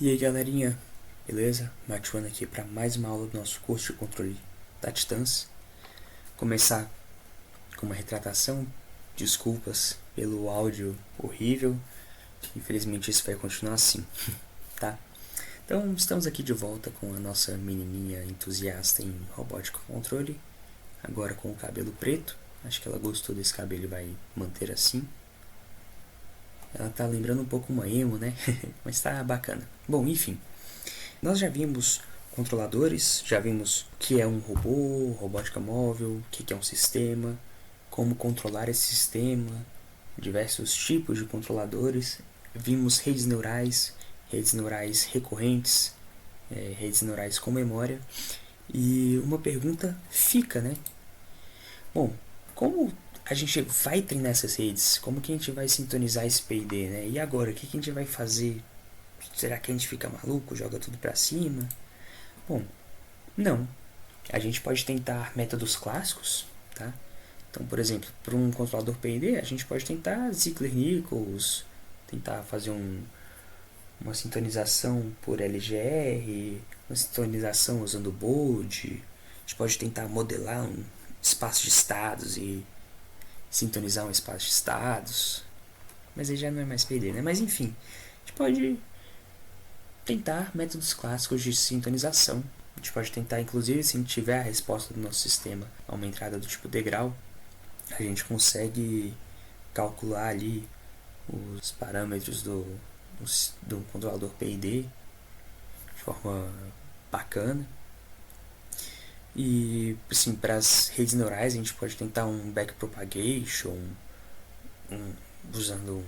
E aí galerinha, beleza? Matiwana aqui para mais uma aula do nosso curso de controle da distância. Começar com uma retratação, desculpas pelo áudio horrível, infelizmente isso vai continuar assim, tá? Então estamos aqui de volta com a nossa menininha entusiasta em robótica controle, agora com o cabelo preto, acho que ela gostou desse cabelo e vai manter assim. Ela tá lembrando um pouco uma emo, né? Mas tá bacana. Bom, enfim, nós já vimos controladores, já vimos o que é um robô, robótica móvel, o que é um sistema, como controlar esse sistema, diversos tipos de controladores. Vimos redes neurais recorrentes, redes neurais com memória. E uma pergunta fica, né? Bom, como a gente vai treinar essas redes? Como que a gente vai sintonizar esse P&D, né? E agora, o que a gente vai fazer? Será que a gente fica maluco, joga tudo pra cima? Bom, não. A gente pode tentar métodos clássicos, tá? Então, por exemplo, para um controlador PID, a gente pode tentar Ziegler-Nichols, tentar fazer uma sintonização por LGR, uma sintonização usando Bode. A gente pode tentar modelar um espaço de estados e sintonizar um espaço de estados. Mas aí já não é mais PID, né? Mas enfim, a gente pode tentar métodos clássicos de sintonização. A gente pode tentar, inclusive, se a gente tiver a resposta do nosso sistema a uma entrada do tipo degrau, a gente consegue calcular ali os parâmetros do controlador PID de forma bacana. E, assim, para as redes neurais, a gente pode tentar um backpropagation, usando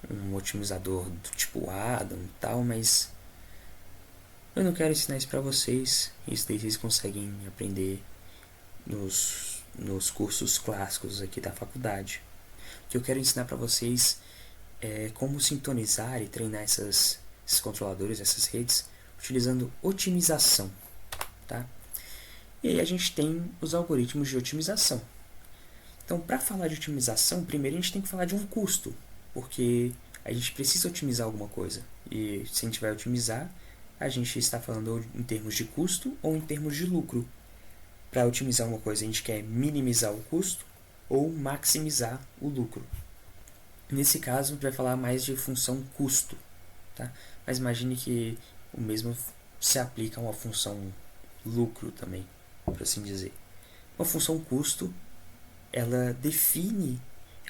um otimizador do tipo Adam e tal, mas eu não quero ensinar isso pra vocês. Isso daí vocês conseguem aprender nos cursos clássicos aqui da faculdade. O que eu quero ensinar pra vocês é como sintonizar e treinar esses controladores, essas redes, utilizando otimização, tá? E aí a gente tem os algoritmos de otimização. Então, para falar de otimização, primeiro a gente tem que falar de um custo, porque a gente precisa otimizar alguma coisa. E se a gente vai otimizar, a gente está falando em termos de custo ou em termos de lucro. Para otimizar uma coisa, a gente quer minimizar o custo ou maximizar o lucro. Nesse caso, a gente vai falar mais de função custo, tá? Mas imagine que o mesmo se aplica a uma função lucro também, por assim dizer. Uma função custo, ela define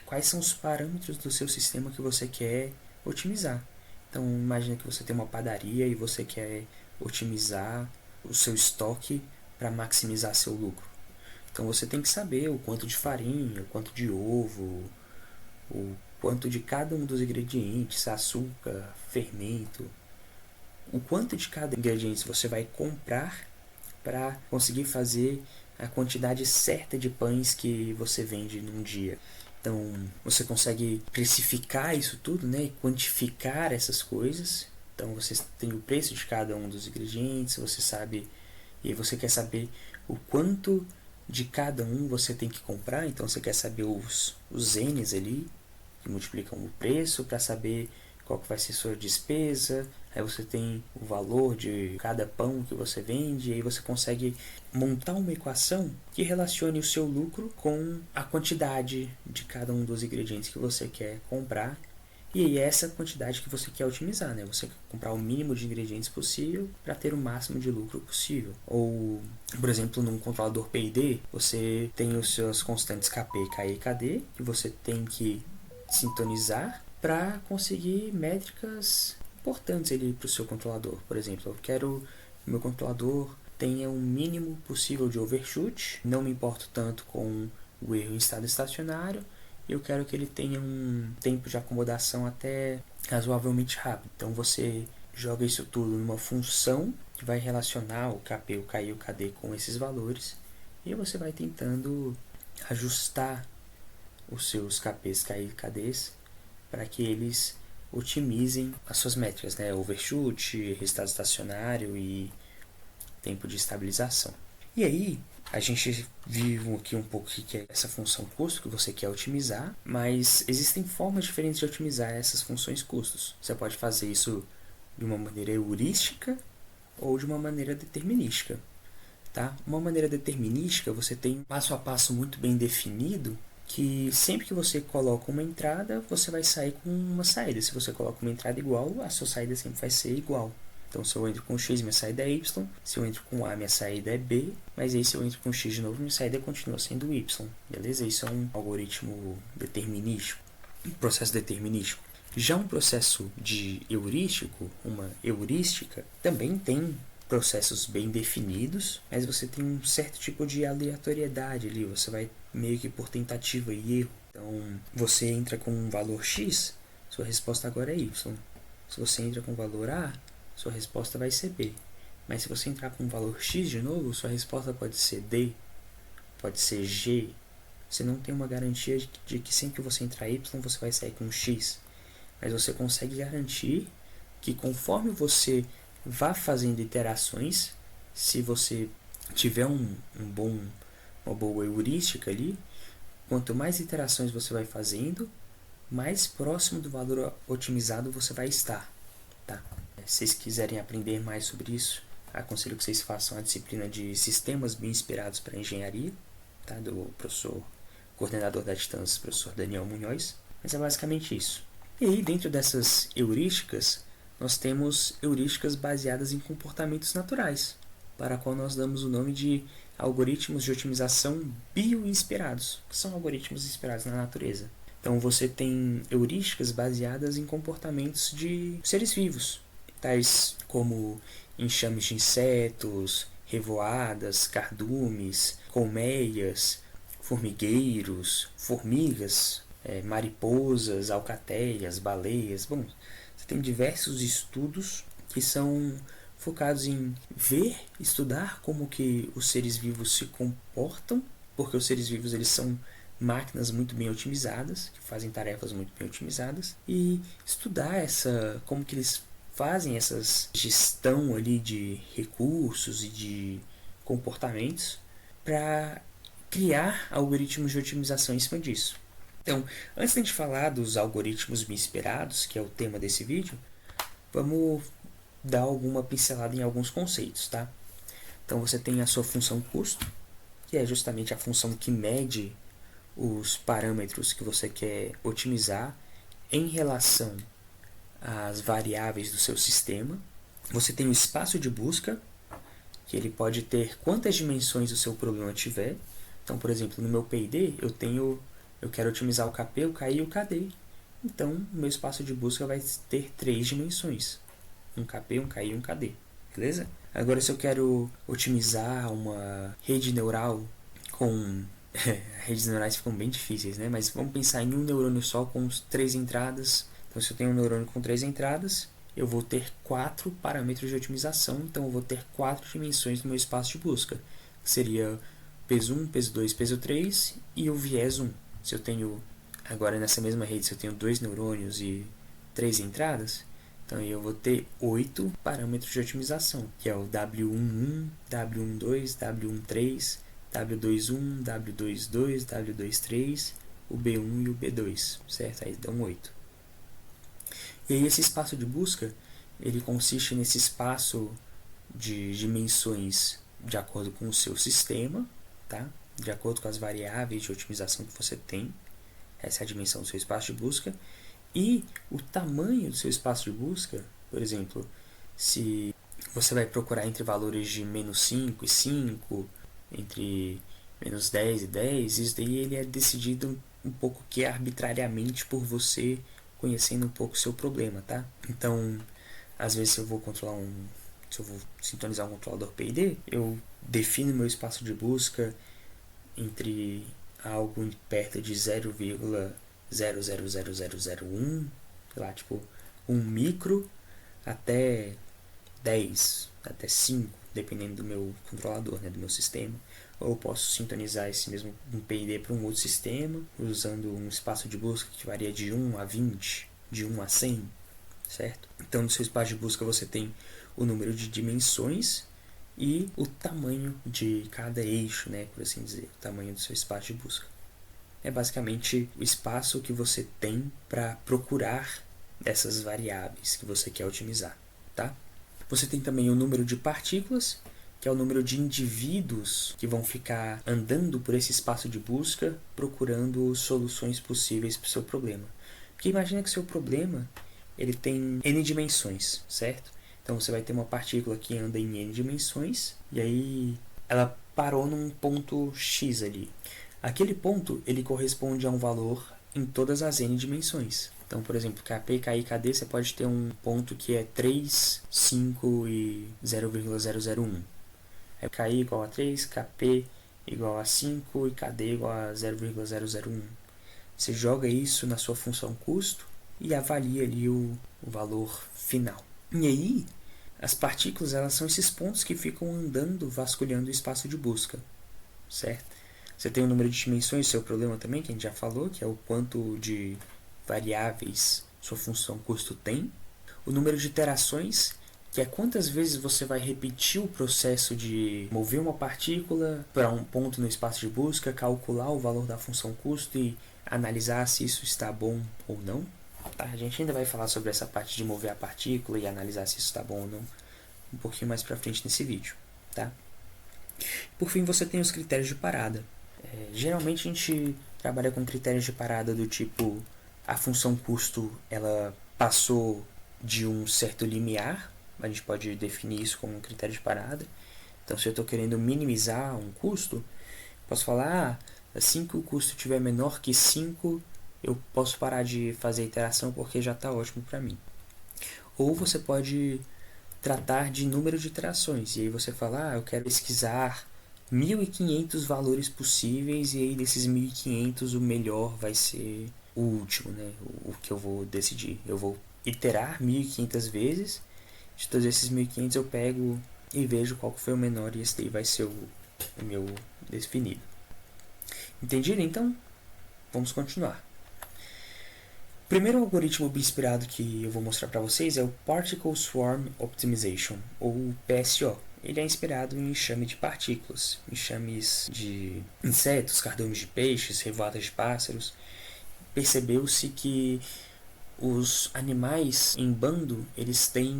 quais são os parâmetros do seu sistema que você quer otimizar. Então, imagine que você tem uma padaria e você quer otimizar o seu estoque para maximizar seu lucro. Então, você tem que saber o quanto de farinha, o quanto de ovo, o quanto de cada um dos ingredientes, açúcar, fermento, o quanto de cada ingrediente você vai comprar para conseguir fazer a quantidade certa de pães que você vende num dia. Então, você consegue precificar isso tudo, né, e quantificar essas coisas. Então, você tem o preço de cada um dos ingredientes, você sabe, e aí você quer saber o quanto de cada um você tem que comprar. Então, você quer saber os N's ali, que multiplicam o preço, para saber qual que vai ser sua despesa. Aí você tem o valor de cada pão que você vende, e aí você consegue montar uma equação que relacione o seu lucro com a quantidade de cada um dos ingredientes que você quer comprar. E aí é essa quantidade que você quer otimizar, né? Você quer comprar o mínimo de ingredientes possível para ter o máximo de lucro possível. Ou, por exemplo, num controlador PID, você tem os seus constantes KP, KE e KD, que você tem que sintonizar para conseguir métricas importantes para o seu controlador. Por exemplo, eu quero que o meu controlador tenha o mínimo possível de overshoot, não me importo tanto com o erro em estado estacionário, eu quero que ele tenha um tempo de acomodação até razoavelmente rápido. Então você joga isso tudo numa função que vai relacionar o KP, o KI e o KD com esses valores, e você vai tentando ajustar os seus KPs, KI e KDs para que eles otimizem as suas métricas, né? Overshoot, resultado estacionário e tempo de estabilização. E aí, a gente viu aqui um pouco o que é essa função custo que você quer otimizar, mas existem formas diferentes de otimizar essas funções custos. Você pode fazer isso de uma maneira heurística ou de uma maneira determinística. Tá? Uma maneira determinística, você tem um passo a passo muito bem definido, que sempre que você coloca uma entrada, você vai sair com uma saída. Se você coloca uma entrada igual, a sua saída sempre vai ser igual. Então, se eu entro com x, minha saída é y. Se eu entro com a, minha saída é b. Mas aí, se eu entro com x de novo, minha saída continua sendo y. Beleza? Isso é um algoritmo determinístico, um processo determinístico. Já um processo de heurístico, uma heurística, também tem processos bem definidos, mas você tem um certo tipo de aleatoriedade ali, você vai meio que por tentativa e erro. Então, você entra com um valor x, sua resposta agora é y. Se você entra com o valor a, sua resposta vai ser b. Mas se você entrar com um valor x de novo, sua resposta pode ser d, pode ser g. Você não tem uma garantia de que sempre que você entrar y, você vai sair com x. Mas você consegue garantir que conforme você vá fazendo iterações, se você tiver uma boa heurística ali, quanto mais iterações você vai fazendo, mais próximo do valor otimizado você vai estar. Tá? Se vocês quiserem aprender mais sobre isso, aconselho que vocês façam a disciplina de Sistemas Bem Inspirados para Engenharia, tá? Do professor coordenador da Titãs, professor Daniel Munhoz. Mas é basicamente isso. E aí, dentro dessas heurísticas, nós temos heurísticas baseadas em comportamentos naturais, para a qual nós damos o nome de algoritmos de otimização bioinspirados, que são algoritmos inspirados na natureza. Então, você tem heurísticas baseadas em comportamentos de seres vivos, tais como enxames de insetos, revoadas, cardumes, colmeias, formigueiros, formigas, mariposas, alcateias, baleias. Bom, você tem diversos estudos que são focados em estudar como que os seres vivos se comportam, porque os seres vivos eles são máquinas muito bem otimizadas, que fazem tarefas muito bem otimizadas, e estudar como que eles fazem essa gestão ali de recursos e de comportamentos para criar algoritmos de otimização em cima disso. Então, antes de a gente falar dos algoritmos bem inspirados, que é o tema desse vídeo, vamos dar alguma pincelada em alguns conceitos, tá? Então, você tem a sua função custo, que é justamente a função que mede os parâmetros que você quer otimizar em relação às variáveis do seu sistema. Você tem o espaço de busca, que ele pode ter quantas dimensões o seu problema tiver. Então, por exemplo, no meu P&D, eu quero otimizar o KP, o KI e o KD. Então, o meu espaço de busca vai ter 3 dimensões. Um KP, um KI e um KD. Beleza? Agora, se eu quero otimizar uma rede neural com... redes neurais ficam bem difíceis, né? Mas vamos pensar em um neurônio só com 3 entradas. Então, se eu tenho um neurônio com 3 entradas, eu vou ter 4 parâmetros de otimização. Então, eu vou ter 4 dimensões no meu espaço de busca. Que seria peso 1, peso 2, peso 3 e o viés 1. Se eu tenho, agora nessa mesma rede, se eu tenho 2 neurônios e 3 entradas, então eu vou ter 8 parâmetros de otimização, que é o W11, W12, W13, W21, W22, W23, o B1 e o B2, certo? Aí dão 8. E aí esse espaço de busca, ele consiste nesse espaço de dimensões de acordo com o seu sistema, tá? De acordo com as variáveis de otimização que você tem. Essa é a dimensão do seu espaço de busca. E o tamanho do seu espaço de busca, por exemplo, se você vai procurar entre valores de menos 5 e 5, entre menos 10 e 10, isso daí ele é decidido um pouco que arbitrariamente por você, conhecendo um pouco o seu problema, tá? Então, às vezes se eu vou sintonizar um controlador P&D, eu defino meu espaço de busca entre algo perto de 0,000001, sei lá, tipo 1 micro, até 10, até 5, dependendo do meu controlador, né, do meu sistema. Ou eu posso sintonizar esse mesmo P&D para um outro sistema, usando um espaço de busca que varia de 1 a 20, de 1 a 100, certo? Então, no seu espaço de busca você tem o número de dimensões e o tamanho de cada eixo, né, por assim dizer, o tamanho do seu espaço de busca. É basicamente o espaço que você tem para procurar essas variáveis que você quer otimizar. tá? Você tem também o número de partículas, que é o número de indivíduos que vão ficar andando por esse espaço de busca, procurando soluções possíveis para o seu problema. Porque imagina que o seu problema ele tem n dimensões, certo? Então você vai ter uma partícula que anda em n dimensões, e aí ela parou num ponto x ali. Aquele ponto ele corresponde a um valor em todas as n dimensões. Então, por exemplo, Kp, Ki, Kd, você pode ter um ponto que é 3, 5 e 0,001. É Ki igual a 3, Kp igual a 5 e Kd igual a 0,001. Você joga isso na sua função custo e avalia ali o valor final. E aí, as partículas elas são esses pontos que ficam andando, vasculhando o espaço de busca, certo? Você tem o número de dimensões do seu problema também, que a gente já falou, que é o quanto de variáveis sua função custo tem. O número de iterações, que é quantas vezes você vai repetir o processo de mover uma partícula para um ponto no espaço de busca, calcular o valor da função custo e analisar se isso está bom ou não. Tá? A gente ainda vai falar sobre essa parte de mover a partícula e analisar se isso está bom ou não um pouquinho mais para frente nesse vídeo. Tá? Por fim, você tem os critérios de parada. Geralmente a gente trabalha com critérios de parada do tipo a função custo ela passou de um certo limiar, a gente pode definir isso como um critério de parada. Então, se eu estou querendo minimizar um custo, posso falar, assim que o custo estiver menor que 5, eu posso parar de fazer a iteração porque já está ótimo para mim. Ou você pode tratar de número de iterações, e aí você fala, eu quero pesquisar 1.500 valores possíveis, e aí desses 1.500 o melhor vai ser o último, né? O que eu vou decidir. Eu vou iterar 1.500 vezes, de todos esses 1.500 eu pego e vejo qual foi o menor, e esse daí vai ser o meu definido. Entendido? Então, vamos continuar. O primeiro algoritmo inspirado que eu vou mostrar para vocês é o Particle Swarm Optimization, ou PSO. Ele é inspirado em enxame de partículas, enxames de insetos, cardumes de peixes, revoadas de pássaros. Percebeu-se que os animais em bando eles têm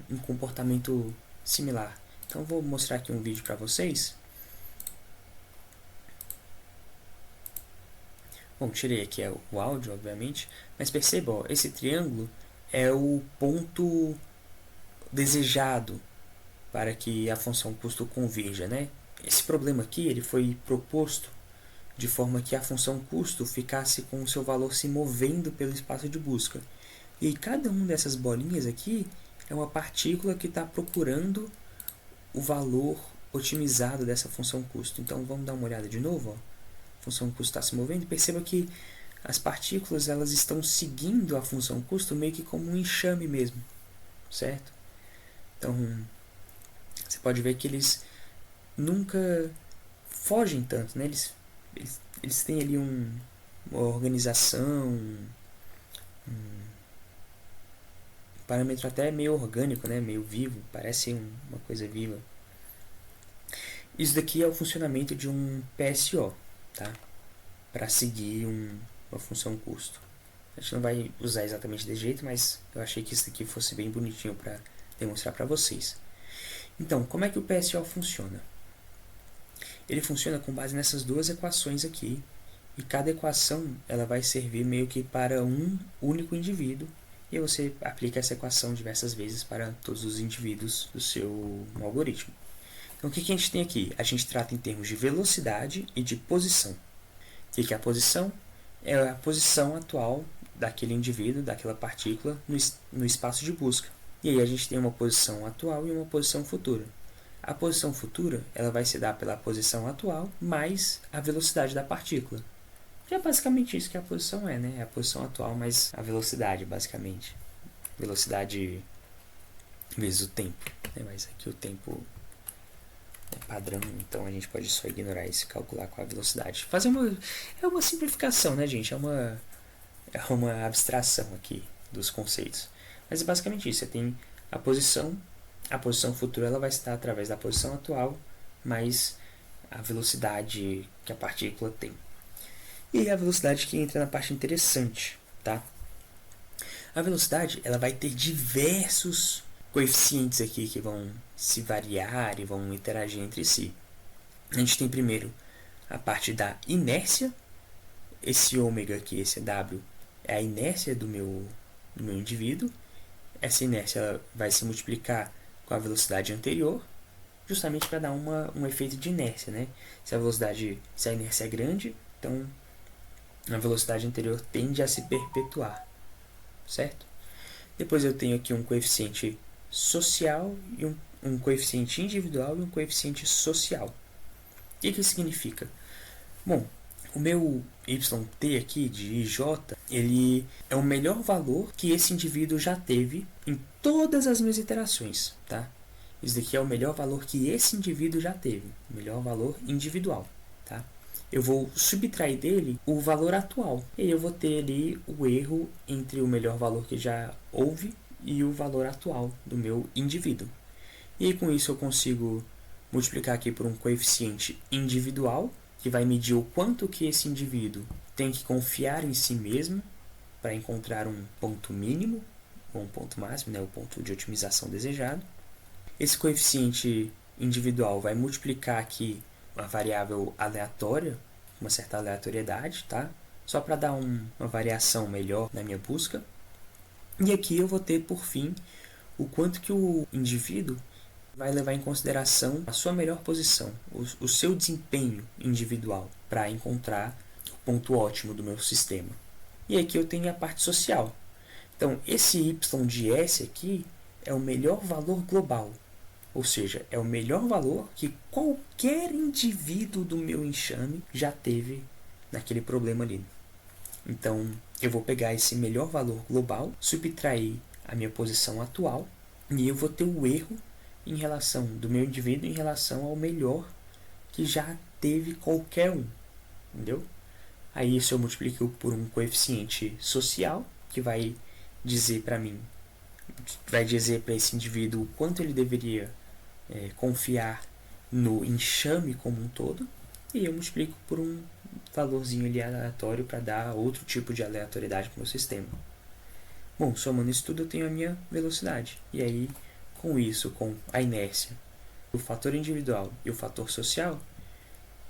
um comportamento similar. Então eu vou mostrar aqui um vídeo para vocês. Bom, tirei aqui o áudio, obviamente, mas perceba, ó, esse triângulo é o ponto desejado para que a função custo converja, né? Esse problema aqui ele foi proposto de forma que a função custo ficasse com o seu valor se movendo pelo espaço de busca. E cada uma dessas bolinhas aqui é uma partícula que está procurando o valor otimizado dessa função custo. Então vamos dar uma olhada de novo. Ó. A função custo está se movendo e perceba que as partículas elas estão seguindo a função custo meio que como um enxame mesmo, certo? Então você pode ver que eles nunca fogem tanto, né? Eles têm ali uma organização, um parâmetro até meio orgânico, né? Meio vivo, parece uma coisa viva. Isso daqui é o funcionamento de um PSO, tá? Para seguir uma função custo. A gente não vai usar exatamente desse jeito, mas eu achei que isso daqui fosse bem bonitinho para demonstrar para vocês. Então, como é que o PSO funciona? Ele funciona com base nessas duas equações aqui, e cada equação ela vai servir meio que para um único indivíduo, e você aplica essa equação diversas vezes para todos os indivíduos do seu algoritmo. Então, o que a gente tem aqui? A gente trata em termos de velocidade e de posição. O que é a posição? É a posição atual daquele indivíduo, daquela partícula, no espaço de busca. E aí a gente tem uma posição atual e uma posição futura. A posição futura ela vai se dar pela posição atual mais a velocidade da partícula. Que é basicamente isso que a posição é, né? É a posição atual mais a velocidade, basicamente. Velocidade vezes o tempo. Né? Mas aqui o tempo é padrão, então a gente pode só ignorar isso e calcular com a velocidade. É uma simplificação, né, gente? É uma abstração aqui dos conceitos. Mas é basicamente isso. Você tem a posição futura ela vai estar através da posição atual mais a velocidade que a partícula tem. E a velocidade que entra na parte interessante, tá? A velocidade ela vai ter diversos coeficientes aqui que vão se variar e vão interagir entre si. A gente tem primeiro a parte da inércia. Esse ômega aqui, esse W, é a inércia do meu indivíduo. Essa inércia vai se multiplicar com a velocidade anterior, justamente para dar um efeito de inércia, né? Se a inércia é grande, então a velocidade anterior tende a se perpetuar, certo? Depois eu tenho aqui um coeficiente social e um coeficiente individual e um coeficiente social. O que isso significa? Bom, o meu YT aqui de IJ, ele é o melhor valor que esse indivíduo já teve em todas as minhas iterações, tá? Isso daqui é o melhor valor que esse indivíduo já teve, o melhor valor individual, tá? Eu vou subtrair dele o valor atual, e aí eu vou ter ali o erro entre o melhor valor que já houve e o valor atual do meu indivíduo. E aí, com isso eu consigo multiplicar aqui por um coeficiente individual, que vai medir o quanto que esse indivíduo tem que confiar em si mesmo para encontrar um ponto mínimo, ou um ponto máximo, né, o ponto de otimização desejado. Esse coeficiente individual vai multiplicar aqui uma variável aleatória, uma certa aleatoriedade, tá? Só para dar uma variação melhor na minha busca. E aqui eu vou ter, por fim, o quanto que o indivíduo vai levar em consideração a sua melhor posição, o seu desempenho individual para encontrar o ponto ótimo do meu sistema. E aqui eu tenho a parte social. Então, esse y de S aqui é o melhor valor global, ou seja, é o melhor valor que qualquer indivíduo do meu enxame já teve naquele problema ali. Então, eu vou pegar esse melhor valor global, subtrair a minha posição atual, e eu vou ter o erro em relação do meu indivíduo em relação ao melhor que já teve qualquer um, entendeu? Aí isso eu multiplico por um coeficiente social, que vai dizer para mim, vai dizer para esse indivíduo o quanto ele deveria confiar no enxame como um todo, e eu multiplico por um valorzinho ali aleatório para dar outro tipo de aleatoriedade para o meu sistema. Bom, somando isso tudo eu tenho a minha velocidade, e aí com isso, com a inércia, o fator individual e o fator social,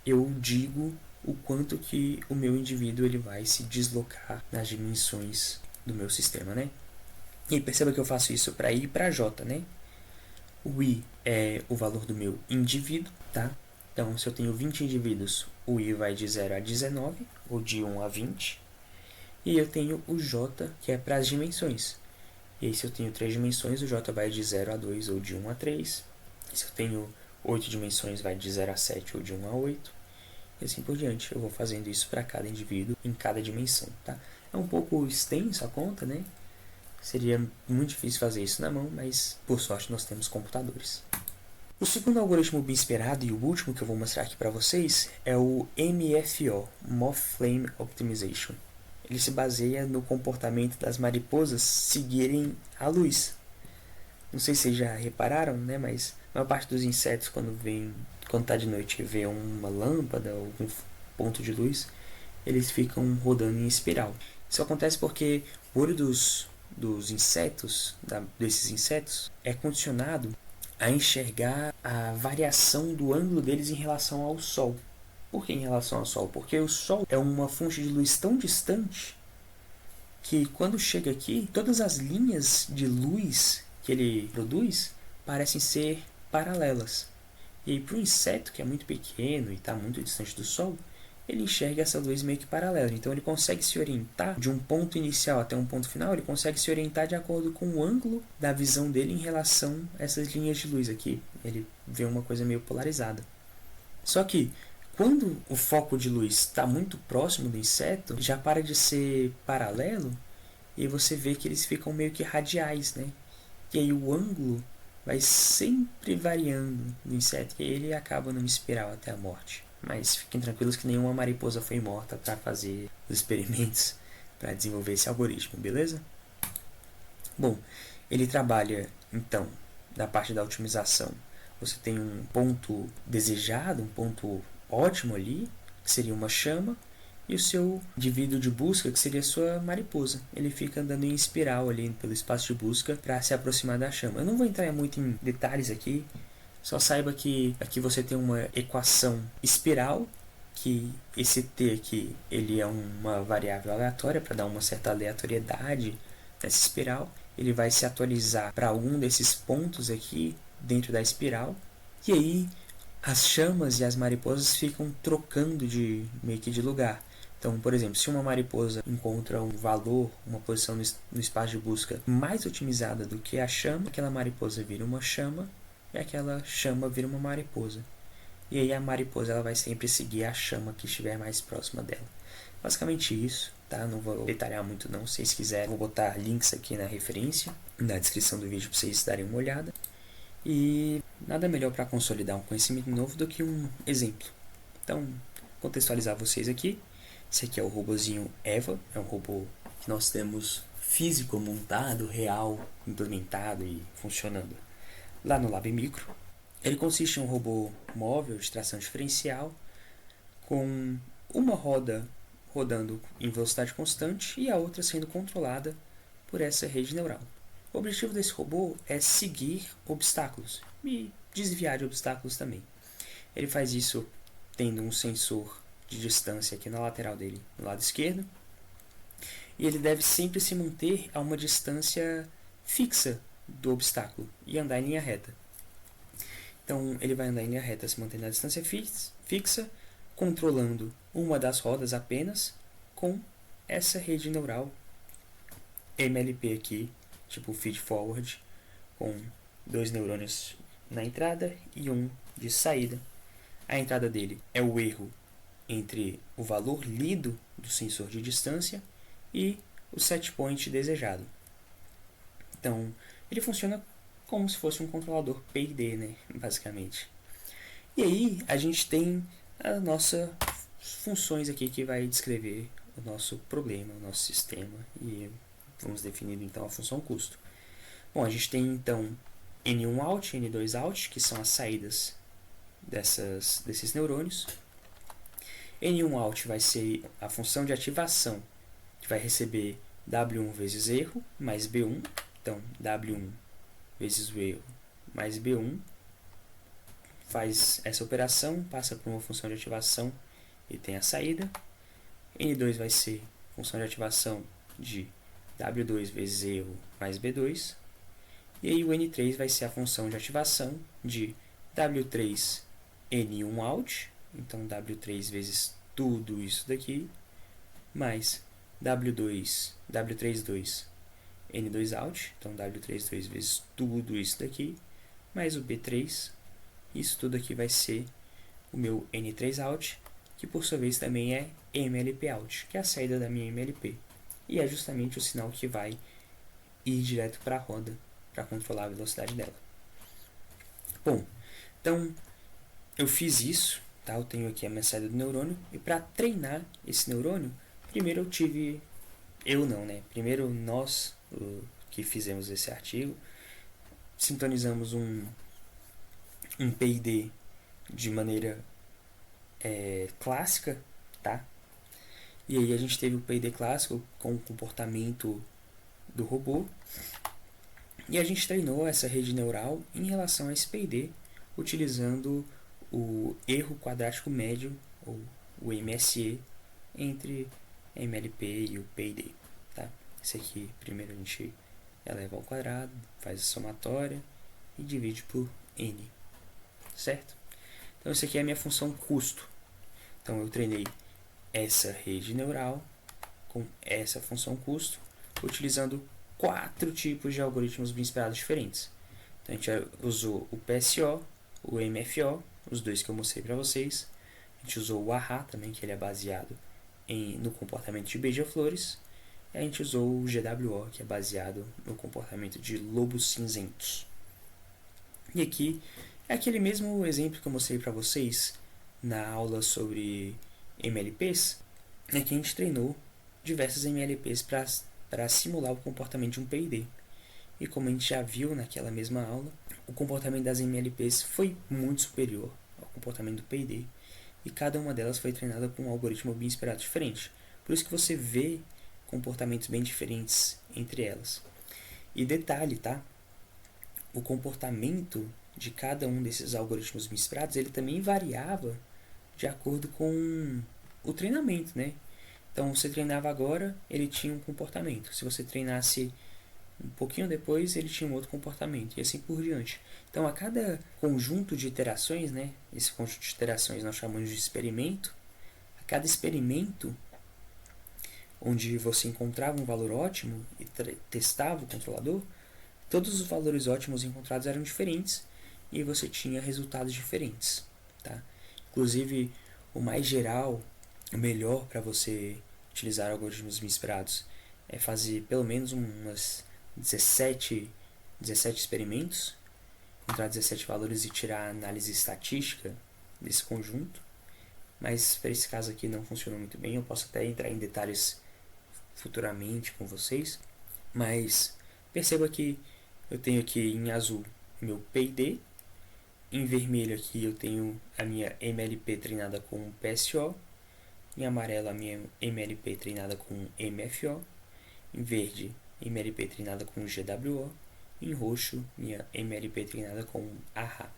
eu digo o quanto que o meu indivíduo ele vai se deslocar nas dimensões do meu sistema, né? E perceba que eu faço isso para I e para J, né? O I é o valor do meu indivíduo, tá? Então, se eu tenho 20 indivíduos, o I vai de 0 a 19, ou de 1 a 20. E eu tenho o J, que é para as dimensões. E aí, se eu tenho 3 dimensões, o J vai de 0 a 2 ou de 1 a 3. E se eu tenho 8 dimensões, vai de 0 a 7 ou de 1 a 8. E assim por diante. Eu vou fazendo isso para cada indivíduo em cada dimensão, tá? É um pouco extenso a conta, né? Seria muito difícil fazer isso na mão, mas por sorte nós temos computadores. O segundo algoritmo bem esperado e o último que eu vou mostrar aqui para vocês é o MFO, Moth Flame Optimization. Ele se baseia no comportamento das mariposas seguirem a luz. Não sei se vocês já repararam, né? Mas a maior parte dos insetos, quando está de noite e vê uma lâmpada ou um ponto de luz, eles ficam rodando em espiral. Isso acontece porque o olho desses insetos, é condicionado a enxergar a variação do ângulo deles em relação ao Sol. Por que em relação ao Sol? Porque o Sol é uma fonte de luz tão distante que quando chega aqui, todas as linhas de luz que ele produz parecem ser paralelas. E aí, para o inseto, que é muito pequeno e está muito distante do Sol, ele enxerga essa luz meio que paralela. Então, ele consegue se orientar de um ponto inicial até um ponto final, ele consegue se orientar de acordo com o ângulo da visão dele em relação a essas linhas de luz aqui. Ele vê uma coisa meio polarizada. Só que, quando o foco de luz está muito próximo do inseto, já para de ser paralelo e você vê que eles ficam meio que radiais, né? E aí o ângulo vai sempre variando no inseto e ele acaba numa espiral até a morte. Mas fiquem tranquilos que nenhuma mariposa foi morta para fazer os experimentos para desenvolver esse algoritmo, beleza? Bom, ele trabalha então na parte da otimização. Você tem um ponto desejado, um ponto ótimo ali, que seria uma chama, e o seu indivíduo de busca, que seria a sua mariposa. Ele fica andando em espiral ali pelo espaço de busca para se aproximar da chama. Eu não vou entrar muito em detalhes aqui, só saiba que aqui você tem uma equação espiral, que esse t aqui ele é uma variável aleatória para dar uma certa aleatoriedade nessa espiral. Ele vai se atualizar para algum desses pontos aqui dentro da espiral, e aí as chamas e as mariposas ficam trocando meio que de lugar. Então, por exemplo, se uma mariposa encontra um valor, uma posição no espaço de busca mais otimizada do que a chama, aquela mariposa vira uma chama e aquela chama vira uma mariposa. E aí a mariposa ela vai sempre seguir a chama que estiver mais próxima dela. Basicamente isso, tá? Não vou detalhar muito não. Se vocês quiserem, vou botar links aqui na referência, na descrição do vídeo para vocês darem uma olhada. E nada melhor para consolidar um conhecimento novo do que um exemplo. Então, contextualizar vocês aqui. Esse aqui é o robozinho Eva, é um robô que nós temos físico montado, real, implementado e funcionando lá no Lab Micro. Ele consiste em um robô móvel de tração diferencial com uma roda rodando em velocidade constante e a outra sendo controlada por essa rede neural. O objetivo desse robô é seguir obstáculos e desviar de obstáculos também. Ele faz isso tendo um sensor de distância aqui na lateral dele, no lado esquerdo, e ele deve sempre se manter a uma distância fixa do obstáculo e andar em linha reta. Então ele vai andar em linha reta se mantendo a distância fixa, controlando uma das rodas apenas com essa rede neural MLP aqui, tipo feed forward, com 2 neurônios na entrada e um de saída. A entrada dele é o erro entre o valor lido do sensor de distância e o set point desejado. Então, ele funciona como se fosse um controlador PID, né, basicamente. E aí, a gente tem as nossas funções aqui que vai descrever o nosso problema, o nosso sistema, e vamos definir então a função custo. Bom, a gente tem então N1 out, N2 out, que são as saídas desses neurônios. N1 out vai ser a função de ativação, que vai receber W1 vezes erro mais B1. Então, W1 vezes o erro mais B1 faz essa operação, passa por uma função de ativação e tem a saída. N2 vai ser função de ativação de W2 vezes erro mais B2. E aí o N3 vai ser a função de ativação de W3 N1 out, então W3 vezes tudo isso daqui, mais W3 2 N2 out, então W32 vezes tudo isso daqui, mais o B3, isso tudo aqui vai ser o meu N3 out, que por sua vez também é MLP out, que é a saída da minha MLP, e é justamente o sinal que vai ir direto para a roda, para controlar a velocidade dela. Bom, então eu fiz isso, tá? Eu tenho aqui a minha saída do neurônio, e para treinar esse neurônio, primeiro primeiro nós que fizemos esse artigo, sintonizamos um PID de maneira clássica, tá? E aí a gente teve o PID clássico com o comportamento do robô, e a gente treinou essa rede neural em relação a esse PID, utilizando o erro quadrático médio, ou o MSE, entre MLP e o PID. Tá? Esse aqui, primeiro a gente eleva ao quadrado, faz a somatória e divide por N. Certo? Então, essa aqui é a minha função custo. Então, eu treinei essa rede neural com essa função custo, utilizando 4 tipos de algoritmos bem esperados diferentes. Então, a gente usou o PSO, o MFO, os dois que eu mostrei para vocês. A gente usou o AHA também, que ele é baseado no comportamento de beija-flores. E a gente usou o GWO, que é baseado no comportamento de lobos cinzentos. E aqui é aquele mesmo exemplo que eu mostrei para vocês na aula sobre MLPs, que a gente treinou diversas MLPs para simular o comportamento de um PID. E como a gente já viu naquela mesma aula, o comportamento das MLPs foi muito superior ao comportamento do PID. e cada uma delas foi treinada com um algoritmo bem inspirado diferente. Por isso que você vê comportamentos bem diferentes entre elas. E detalhe, tá? O comportamento de cada um desses algoritmos inspirados, ele também variava de acordo com o treinamento, né? Então, você treinava agora, ele tinha um comportamento. Se você treinasse um pouquinho depois, ele tinha um outro comportamento, e assim por diante. Então, a cada conjunto de iterações, né? Esse conjunto de iterações nós chamamos de experimento. A cada experimento, onde você encontrava um valor ótimo e testava o controlador, todos os valores ótimos encontrados eram diferentes e você tinha resultados diferentes, tá? Inclusive, o mais geral, o melhor para você utilizar algoritmos inspirados é fazer pelo menos umas 17 experimentos, encontrar 17 valores e tirar a análise estatística desse conjunto. Mas para esse caso aqui não funcionou muito bem, eu posso até entrar em detalhes futuramente com vocês. Mas perceba que eu tenho aqui em azul meu P&D, em vermelho aqui eu tenho a minha MLP treinada com PSO, em amarelo a minha MLP treinada com MFO, em verde MLP treinada com GWO, em roxo minha MLP treinada com AHA.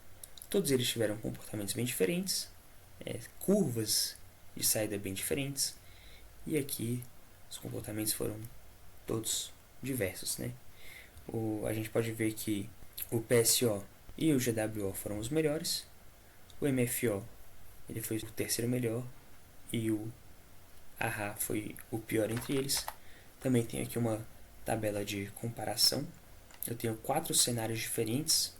Todos eles tiveram comportamentos bem diferentes, curvas de saída bem diferentes, e aqui os comportamentos foram todos diversos, né? A gente pode ver que o PSO e o GWO foram os melhores, o MFO ele foi o terceiro melhor e o AHA foi o pior entre eles. Também tem aqui uma tabela de comparação. Eu tenho 4 cenários diferentes.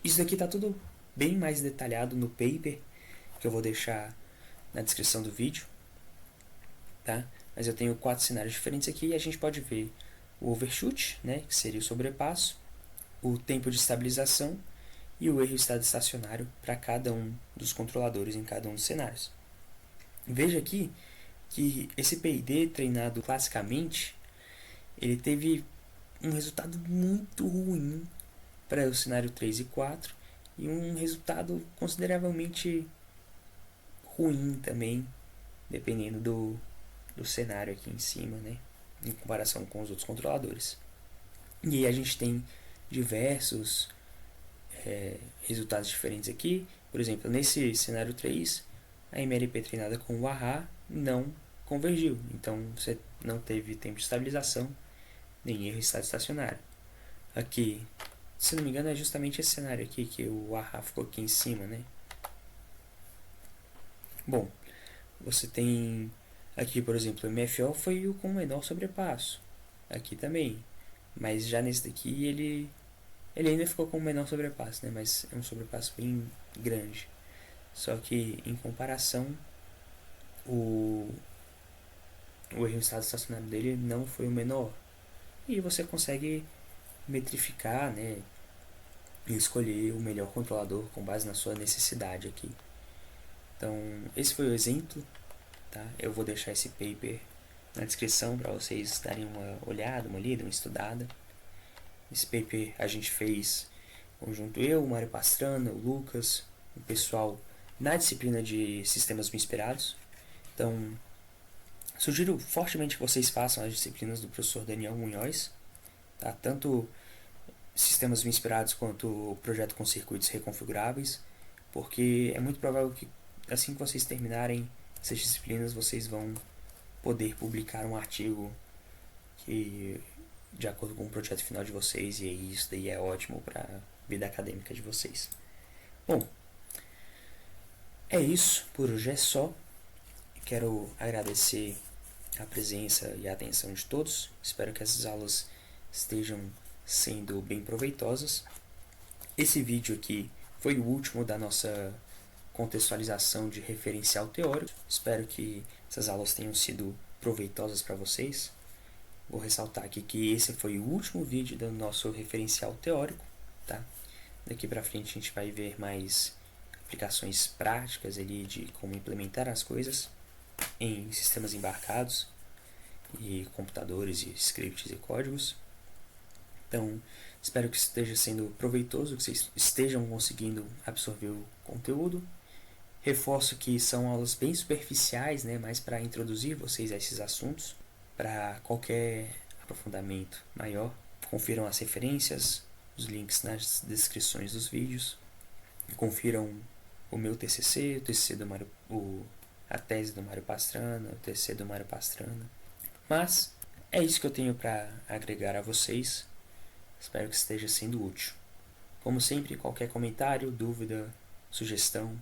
Isso daqui está tudo bem mais detalhado no paper que eu vou deixar na descrição do vídeo, tá? Mas eu tenho 4 cenários diferentes aqui e a gente pode ver o overshoot, né, que seria o sobrepasso, o tempo de estabilização e o erro estado estacionário para cada um dos controladores em cada um dos cenários. Veja aqui que esse P&D treinado classicamente, ele teve um resultado muito ruim para o cenário 3 e 4 e um resultado consideravelmente ruim também, dependendo do cenário aqui em cima, né, em comparação com os outros controladores. E aí a gente tem diversos resultados diferentes aqui. Por exemplo, nesse cenário 3, a MLP treinada com o AHA não convergiu. Então, você não teve tempo de estabilização, nem erro em estado estacionário. Aqui, se não me engano, é justamente esse cenário aqui, que o AHA ficou aqui em cima, né? Bom, você tem aqui, por exemplo, o MFO foi o com menor sobrepasso. Aqui também. Mas já nesse daqui, ele ainda ficou com o menor sobrepasso, né? Mas é um sobrepasso bem grande. Só que, em comparação, o erro em estado estacionário dele não foi o menor. E você consegue metrificar, né, e escolher o melhor controlador com base na sua necessidade aqui. Então, esse foi o exemplo, tá? Eu vou deixar esse paper na descrição para vocês darem uma olhada, uma lida, uma estudada. Esse paper a gente fez conjunto eu, o Mário Pastrana, o Lucas, o pessoal na disciplina de sistemas bem esperados. Então, sugiro fortemente que vocês façam as disciplinas do professor Daniel Munhoz, tá? Tanto sistemas bem inspirados quanto o projeto com circuitos reconfiguráveis, porque é muito provável que assim que vocês terminarem essas disciplinas, vocês vão poder publicar um artigo que de acordo com o projeto final de vocês, e isso daí é ótimo para a vida acadêmica de vocês. Bom, é isso, por hoje é só. Quero agradecer a presença e a atenção de todos. Espero que essas aulas estejam sendo bem proveitosas. Esse vídeo aqui foi o último da nossa contextualização de referencial teórico. Espero que essas aulas tenham sido proveitosas para vocês. Vou ressaltar aqui que esse foi o último vídeo do nosso referencial teórico, tá? Daqui para frente a gente vai ver mais aplicações práticas ali de como implementar as coisas em sistemas embarcados e computadores e scripts e códigos. Então, espero que esteja sendo proveitoso, que vocês estejam conseguindo absorver o conteúdo Reforço que são aulas bem superficiais, né, mais para introduzir vocês a esses assuntos. Para qualquer aprofundamento maior, confiram as referências, os links nas descrições dos vídeos. Confiram o meu TCC, o TCC do Mário, a tese do Mário Pastrana, o TCC do Mário Pastrana. Mas é isso que eu tenho para agregar a vocês. Espero que esteja sendo útil. Como sempre, qualquer comentário, dúvida, sugestão,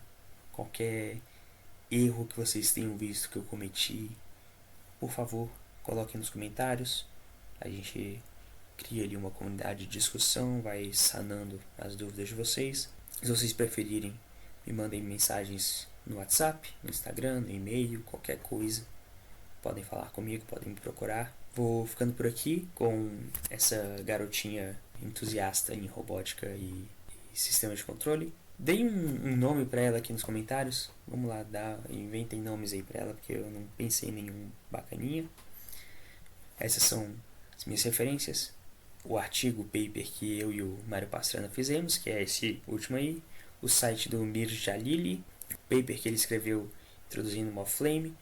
qualquer erro que vocês tenham visto que eu cometi, por favor, coloquem nos comentários. A gente cria ali uma comunidade de discussão, vai sanando as dúvidas de vocês. Se vocês preferirem, me mandem mensagens no WhatsApp, no Instagram, no e-mail, qualquer coisa. Podem falar comigo, podem me procurar. Vou ficando por aqui com essa garotinha entusiasta em robótica e sistema de controle. Deem um nome pra ela aqui nos comentários. Vamos lá, inventem nomes aí pra ela, porque eu não pensei em nenhum bacaninha. Essas são as minhas referências. O artigo, o paper que eu e o Mário Pastrana fizemos, que é esse último aí. O site do Mir Jalili, o paper que ele escreveu introduzindo uma flame.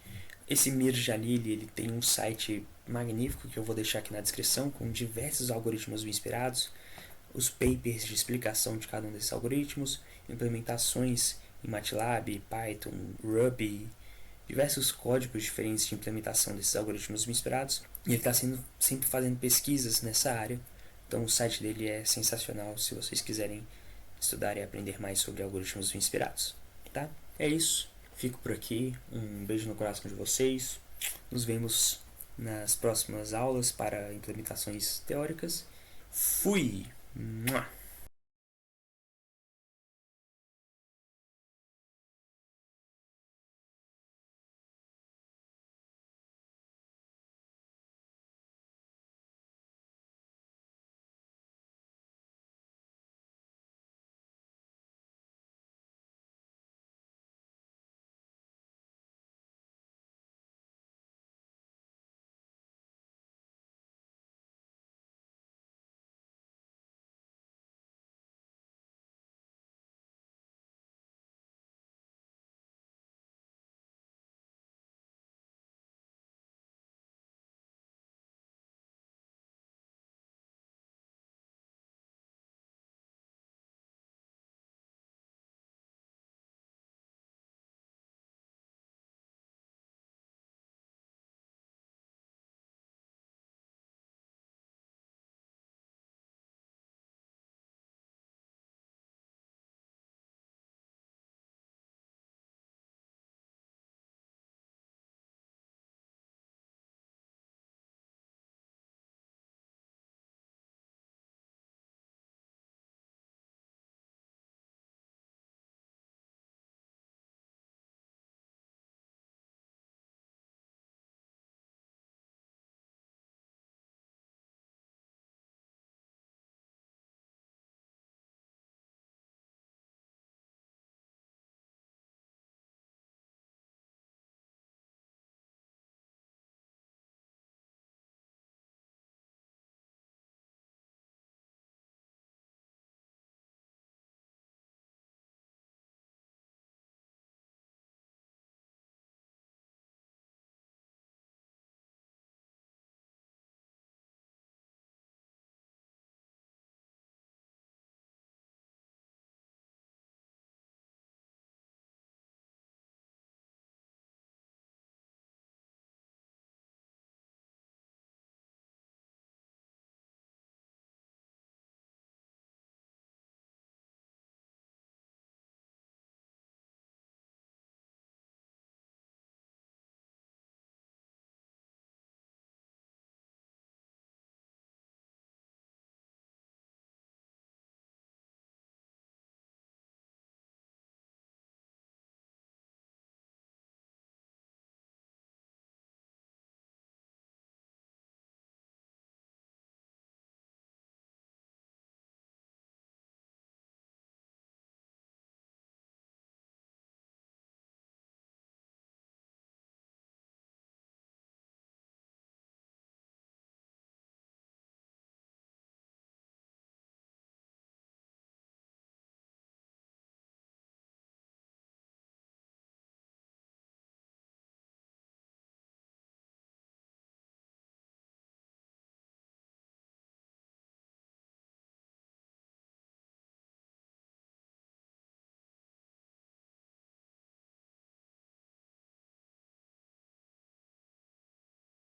Esse Mir Jalili, ele tem um site magnífico que eu vou deixar aqui na descrição, com diversos algoritmos inspirados, os papers de explicação de cada um desses algoritmos, implementações em MATLAB, Python, Ruby, diversos códigos diferentes de implementação desses algoritmos inspirados. E ele está sempre fazendo pesquisas nessa área, então o site dele é sensacional se vocês quiserem estudar e aprender mais sobre algoritmos inspirados. Tá? É isso. Fico por aqui, um beijo no coração de vocês, nos vemos nas próximas aulas para implementações teóricas. Fui!